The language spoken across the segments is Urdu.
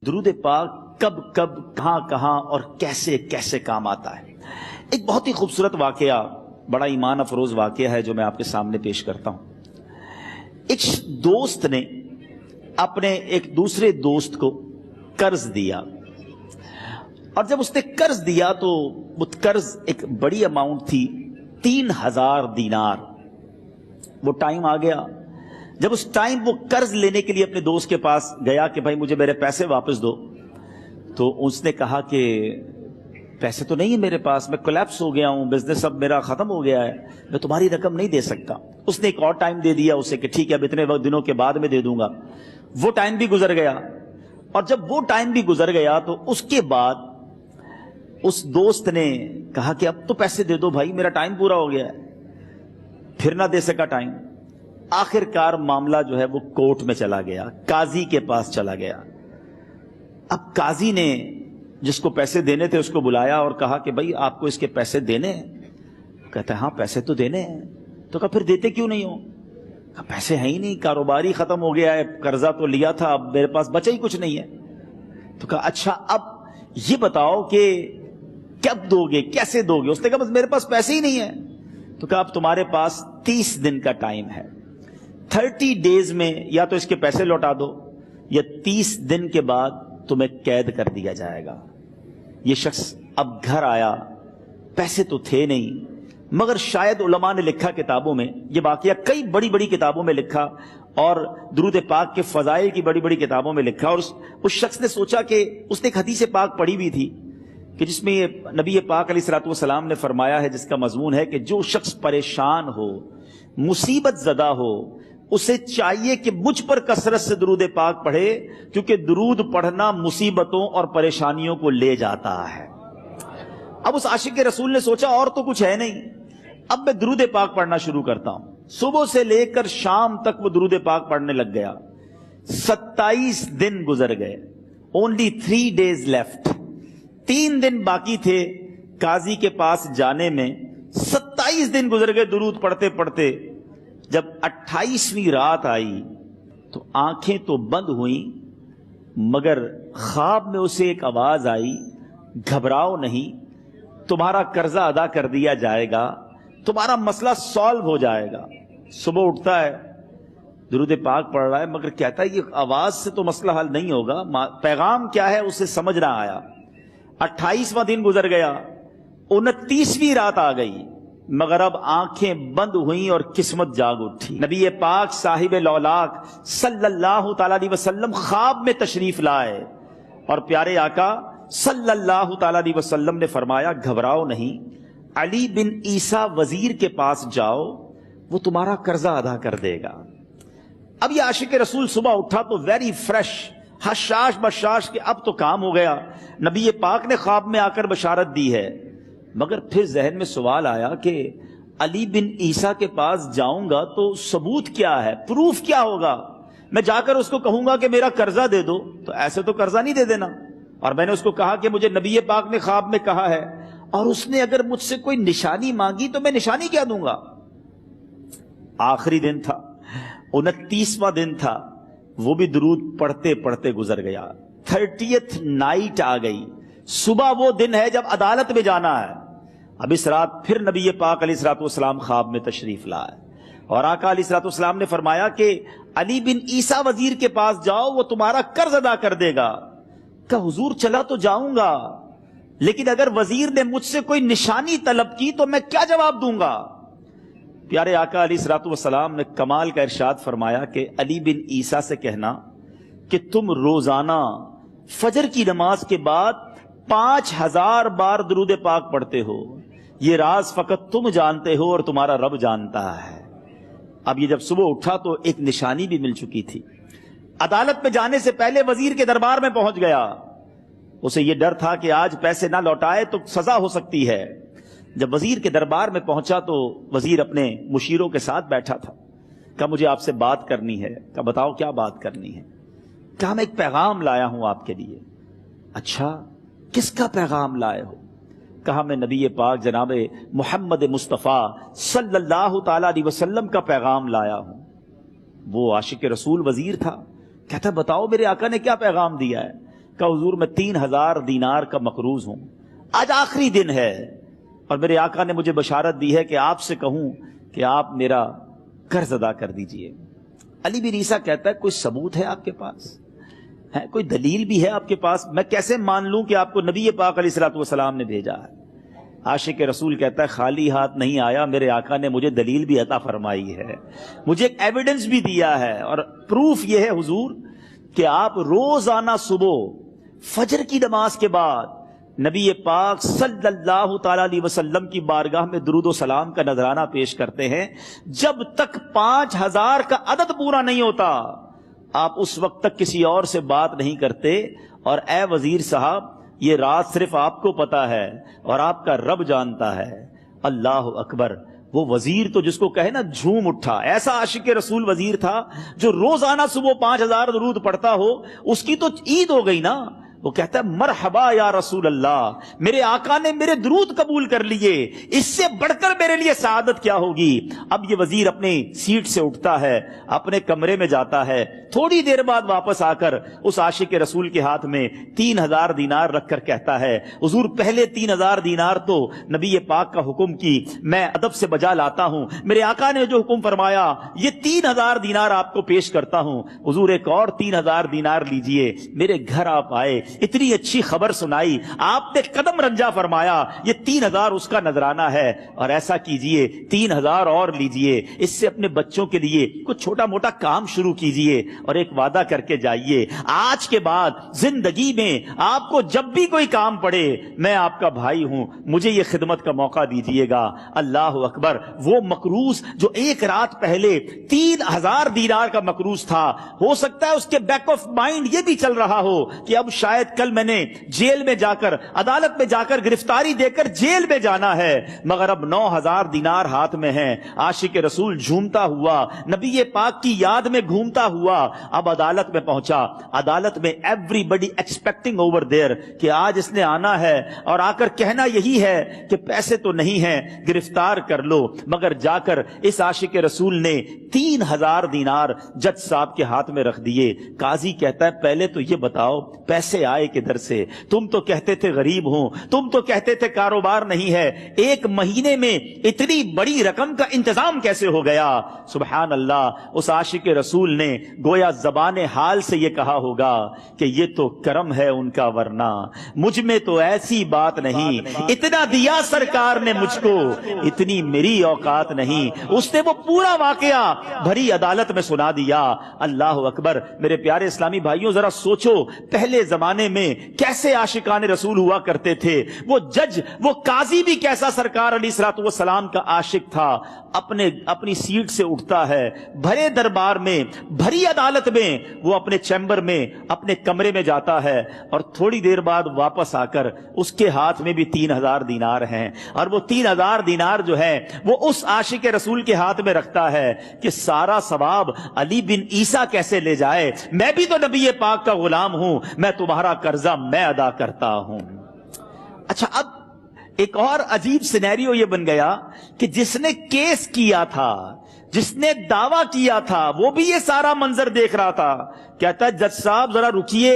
درود پاک کب کب کہاں کہاں اور کیسے کیسے کام آتا ہے۔ ایک بہت ہی خوبصورت واقعہ، بڑا ایمان افروز واقعہ ہے جو میں آپ کے سامنے پیش کرتا ہوں۔ ایک دوست نے اپنے ایک دوسرے دوست کو قرض دیا، اور جب اس نے قرض دیا تو وہ قرض ایک بڑی اماؤنٹ تھی، 3000 دینار۔ وہ ٹائم آ گیا جب اس ٹائم وہ قرض لینے کے لیے اپنے دوست کے پاس گیا کہ بھائی مجھے میرے پیسے واپس دو، تو اس نے کہا کہ پیسے تو نہیں ہے میرے پاس، میں کولیپس ہو گیا ہوں، بزنس اب میرا ختم ہو گیا ہے، میں تمہاری رقم نہیں دے سکتا۔ اس نے ایک اور ٹائم دے دیا اسے کہ ٹھیک ہے اب اتنے دنوں کے بعد میں دے دوں گا۔ وہ ٹائم بھی گزر گیا، اور جب وہ ٹائم بھی گزر گیا تو اس کے بعد اس دوست نے کہا کہ اب تو پیسے دے دو بھائی، میرا ٹائم پورا ہو گیا ہے۔ پھر نہ دے سکا ٹائم۔ آخر کار معاملہ جو ہے وہ کورٹ میں چلا گیا، قاضی کے پاس چلا گیا۔ اب قاضی نے جس کو پیسے دینے تھے اس کو بلایا اور کہا کہ بھائی آپ کو اس کے پیسے دینے ہیں؟ کہتا ہے ہاں پیسے تو دینے ہیں۔ تو کہا پھر دیتے کیوں نہیں ہو؟ کہا پیسے ہیں ہی نہیں، کاروبار ہی ختم ہو گیا ہے، قرضہ تو لیا تھا، اب میرے پاس بچا ہی کچھ نہیں ہے۔ تو کہا اچھا اب یہ بتاؤ کہ کب دو گے، کیسے دو گے؟ اس نے کہا بس میرے پاس پیسے ہی نہیں ہے۔ تو کہا اب تمہارے پاس 30 دن کا ٹائم ہے، 30 ڈیز میں یا تو اس کے پیسے لوٹا دو یا 30 دن کے بعد تمہیں قید کر دیا جائے گا۔ یہ شخص اب گھر آیا، پیسے تو تھے نہیں، مگر شاید علماء نے لکھا کتابوں میں، یہ واقعہ کئی بڑی بڑی کتابوں میں لکھا اور درود پاک کے فضائل کی بڑی بڑی کتابوں میں لکھا، اور اس شخص نے سوچا کہ اس نے ایک حدیث پاک پڑھی بھی تھی کہ جس میں نبی پاک علیہ الصلوۃ والسلام نے فرمایا ہے، جس کا مضمون ہے کہ جو شخص پریشان ہو، مصیبت زدہ ہو، اسے چاہیے کہ مجھ پر کثرت سے درود پاک پڑھے، کیونکہ درود پڑھنا مصیبتوں اور پریشانیوں کو لے جاتا ہے۔ اب اس عاشق رسول نے سوچا اور تو کچھ ہے نہیں، اب میں درود پاک پڑھنا شروع کرتا ہوں۔ صبح سے لے کر شام تک وہ درود پاک پڑھنے لگ گیا۔ 27 دن گزر گئے، only 3 days left، 3 دن باقی تھے قاضی کے پاس جانے میں۔ 27 دن گزر گئے درود پڑھتے پڑھتے۔ جب 28ویں رات آئی تو آنکھیں تو بند ہوئیں، مگر خواب میں اسے ایک آواز آئی، گھبراؤ نہیں، تمہارا قرضہ ادا کر دیا جائے گا، تمہارا مسئلہ سالو ہو جائے گا۔ صبح اٹھتا ہے، درود پاک پڑھ رہا ہے، مگر کہتا ہے یہ آواز سے تو مسئلہ حل نہیں ہوگا، پیغام کیا ہے اسے سمجھ نہ آیا۔ 28واں دن گزر گیا، 29ویں رات آ گئی، مگر اب آنکھیں بند ہوئیں اور قسمت جاگ اٹھی۔ نبی پاک صاحب لولاک صلی اللہ تعالی علیہ وسلم خواب میں تشریف لائے، اور پیارے آقا صلی اللہ تعالی علیہ وسلم نے فرمایا گھبراؤ نہیں، علی بن عیسیٰ وزیر کے پاس جاؤ، وہ تمہارا قرضہ ادا کر دے گا۔ اب یہ عاشق رسول صبح اٹھا تو ویری فریش، حشاش بشاش کہ اب تو کام ہو گیا، نبی پاک نے خواب میں آ کر بشارت دی ہے۔ مگر پھر ذہن میں سوال آیا کہ علی بن عیسیٰ کے پاس جاؤں گا تو ثبوت کیا ہے، پروف کیا ہوگا؟ میں جا کر اس کو کہوں گا کہ میرا قرضہ دے دو، تو ایسے تو قرضہ نہیں دے دینا، اور میں نے اس کو کہا کہ مجھے نبی پاک نے خواب میں کہا ہے، اور اس نے اگر مجھ سے کوئی نشانی مانگی تو میں نشانی کیا دوں گا؟ آخری دن تھا، 29واں دن تھا، وہ بھی درود پڑھتے پڑھتے گزر گیا۔ 30th نائٹ آ گئی، صبح وہ دن ہے جب عدالت میں جانا ہے۔ اب اس رات پھر نبی پاک علیہ الصلوۃ والسلام خواب میں تشریف لائے، اور آقا علیہ الصلوۃ والسلام نے فرمایا کہ علی بن عیسیٰ وزیر کے پاس جاؤ، وہ تمہارا قرض ادا کر دے گا۔ کہ حضور چلا تو جاؤں گا، لیکن اگر وزیر نے مجھ سے کوئی نشانی طلب کی تو میں کیا جواب دوں گا؟ پیارے آقا علیہ الصلوۃ والسلام نے کمال کا ارشاد فرمایا کہ علی بن عیسیٰ سے کہنا کہ تم روزانہ فجر کی نماز کے بعد 5000 بار درود پاک پڑھتے ہو، یہ راز فقط تم جانتے ہو اور تمہارا رب جانتا ہے۔ اب یہ جب صبح اٹھا تو ایک نشانی بھی مل چکی تھی۔ عدالت میں جانے سے پہلے وزیر کے دربار میں پہنچ گیا، اسے یہ ڈر تھا کہ آج پیسے نہ لوٹائے تو سزا ہو سکتی ہے۔ جب وزیر کے دربار میں پہنچا تو وزیر اپنے مشیروں کے ساتھ بیٹھا تھا۔ کہا مجھے آپ سے بات کرنی ہے۔ کہا بتاؤ کیا بات کرنی ہے؟ کہا میں ایک پیغام لایا ہوں آپ کے لیے۔ اچھا کس کا پیغام لائے ہو؟ کہا میں نبی پاک جناب محمد مصطفیٰ صلی اللہ تعالی علیہ وسلم کا پیغام لایا ہوں۔ وہ عاشق رسول وزیر تھا، کہتا بتاؤ میرے آقا نے کیا پیغام دیا ہے؟ کہ حضور میں 3000 دینار کا مقروض ہوں، آج آخری دن ہے اور میرے آقا نے مجھے بشارت دی ہے کہ آپ سے کہوں کہ آپ میرا قرض ادا کر دیجئے۔ علی بن عیسیٰ کہتا ہے کوئی ثبوت ہے آپ کے پاس؟ ہے کوئی دلیل بھی ہے آپ کے پاس؟ میں کیسے مان لوں کہ آپ کو نبی پاک علیہ الصلوۃ والسلام نے بھیجا ہے؟ عاشق رسول کہتا ہے خالی ہاتھ نہیں آیا، میرے آقا نے مجھے دلیل بھی عطا فرمائی ہے، مجھے ایک ایویڈنس بھی دیا ہے، اور پروف یہ ہے حضور کہ آپ روزانہ صبح فجر کی نماز کے بعد نبی پاک صلی اللہ تعالی علیہ وسلم کی بارگاہ میں درود و سلام کا نذرانہ پیش کرتے ہیں۔ جب تک 5000 کا عدد پورا نہیں ہوتا آپ اس وقت تک کسی اور سے بات نہیں کرتے۔ اور اے وزیر صاحب، یہ رات صرف آپ کو پتا ہے اور آپ کا رب جانتا ہے۔ اللہ اکبر۔ وہ وزیر تو جس کو کہے نا جھوم اٹھا، ایسا عاشق رسول وزیر تھا جو روزانہ صبح 5000 درود پڑھتا ہو، اس کی تو عید ہو گئی نا۔ وہ کہتا ہے مرحبا یا رسول اللہ، میرے آقا نے میرے درود قبول کر لیے، اس سے بڑھ کر میرے لیے سعادت کیا ہوگی۔ اب یہ وزیر اپنی سیٹ سے اٹھتا ہے، اپنے کمرے میں جاتا ہے، تھوڑی دیر بعد واپس آ کر اس عاشق رسول کے ہاتھ میں 3000 دینار رکھ کر کہتا ہے حضور پہلے 3000 دینار تو نبی پاک کا حکم کی میں ادب سے بجا لاتا ہوں، میرے آقا نے جو حکم فرمایا یہ 3000 دینار آپ کو پیش کرتا ہوں، حضور ایک اور 3000 دینار لیجئے۔ میرے گھر آپ آئے، اتنی اچھی خبر سنائی، آپ نے قدم رنجا فرمایا، یہ 3000 اس کا نذرانہ ہے، اور ایسا کیجئے 3000 اور لیجئے، اس سے اپنے بچوں کے لیے کچھ چھوٹا موٹا کام شروع کیجئے اور ایک وعدہ کر کے جائیے، آج کے بعد زندگی میں آپ کو جب بھی کوئی کام پڑے میں آپ کا بھائی ہوں، مجھے یہ خدمت کا موقع دیجئے گا۔ اللہ اکبر۔ وہ مقروض جو ایک رات پہلے 3000 دینار کا مقروض تھا، ہو سکتا ہے اس کے بیک آف مائنڈ یہ بھی چل رہا ہو کہ اب شاید کل میں نے جیل میں جا کر، عدالت میں جا کر گرفتاری دے کر جیل میں جانا ہے، مگر اب 9000 دینار ہاتھ میں ہیں۔ عاشق رسول جھومتا ہوا نبی پاک کی یاد میں گھومتا ہوا اب عدالت میں پہنچا۔ عدالت میں everybody expecting over there کہ آج اس نے آنا ہے اور آ کر کہنا یہی ہے کہ پیسے تو نہیں ہیں، گرفتار کر لو، مگر جا کر اس عاشق رسول نے 3000 دینار جج صاحب کے ہاتھ میں رکھ دیے۔ قاضی کہتا ہے پہلے تو یہ بتاؤ پیسے آئے کدھر سے؟ تم تو کہتے تھے غریب ہوں، تم تو کہتے تھے کاروبار نہیں ہے، ایک مہینے میں اتنی بڑی رقم کا انتظام کیسے ہو گیا؟ سبحان اللہ۔ اس عاشق رسول نے گویا زبان حال سے یہ کہا ہوگا کہ یہ تو کرم ہے ان کا، ورنہ مجھ میں تو ایسی بات نہیں، اتنا دیا سرکار نے مجھ کو، اتنی میری اوقات نہیں۔ اس نے وہ پورا واقعہ بھری عدالت میں سنا دیا۔ اللہ اکبر۔ میرے پیارے اسلامی بھائیوں ذرا سوچو پہلے زمانے میں کیسے عاشقان رسول ہوا کرتے تھے۔ وہ جج، وہ قاضی بھی کیسا سرکار علیہ الصلوۃ والسلام کا عاشق تھا۔ اپنی سیٹ سے اٹھتا ہے، بھرے دربار میں، بھری عدالت میں، وہ اپنے چیمبر میں، اپنے کمرے میں جاتا ہے، اور تھوڑی دیر بعد واپس آ کر اس کے ہاتھ میں بھی 3000 دینار ہیں، اور وہ 3000 دینار جو ہے وہ اس عاشق رسول کے ہاتھ میں رکھتا ہے کہ سارا ثواب علی بن عیسیٰ کیسے لے جائے، میں بھی تو نبی پاک کا غلام ہوں، میں تمہارا قرضہ میں ادا کرتا ہوں۔ اچھا، اب ایک اور عجیب سینیریو یہ بن گیا کہ جس نے کیس کیا تھا، جس نے دعویٰ کیا تھا، وہ بھی یہ سارا منظر دیکھ رہا تھا۔ کہتا ہے جج صاحب ذرا رکیے،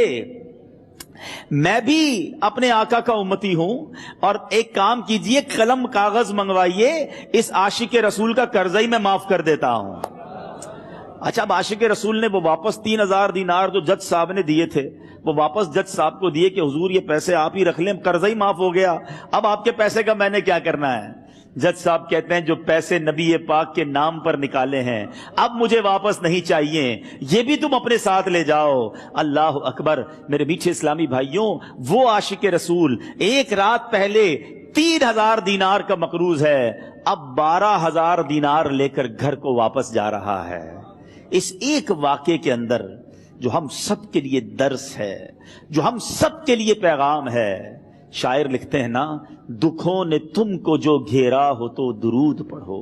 میں بھی اپنے آقا کا امتی ہوں، اور ایک کام کیجئے، قلم کاغذ منگوائیے، اس عاشق رسول کا قرضہ ہی میں معاف کر دیتا ہوں۔ اچھا، اب عاشق رسول نے وہ واپس 3000 دینار جو جج صاحب نے دیے تھے وہ واپس جج صاحب کو دیے کہ حضور یہ پیسے آپ ہی رکھ لیں، قرضہ ہی معاف ہو گیا، اب آپ کے پیسے کا میں نے کیا کرنا ہے؟ جج صاحب کہتے ہیں جو پیسے نبی پاک کے نام پر نکالے ہیں اب مجھے واپس نہیں چاہیے، یہ بھی تم اپنے ساتھ لے جاؤ۔ اللہ اکبر۔ میرے میٹھے اسلامی بھائیوں، وہ عاشق رسول ایک رات پہلے 3000 دینار کا مقروض ہے، اب 12000 دینار لے کر گھر کو واپس جا رہا ہے۔ اس ایک واقعے کے اندر جو ہم سب کے لیے درس ہے، جو ہم سب کے لیے پیغام ہے، شاعر لکھتے ہیں نا، دکھوں نے تم کو جو گھیرا ہو تو درود پڑھو،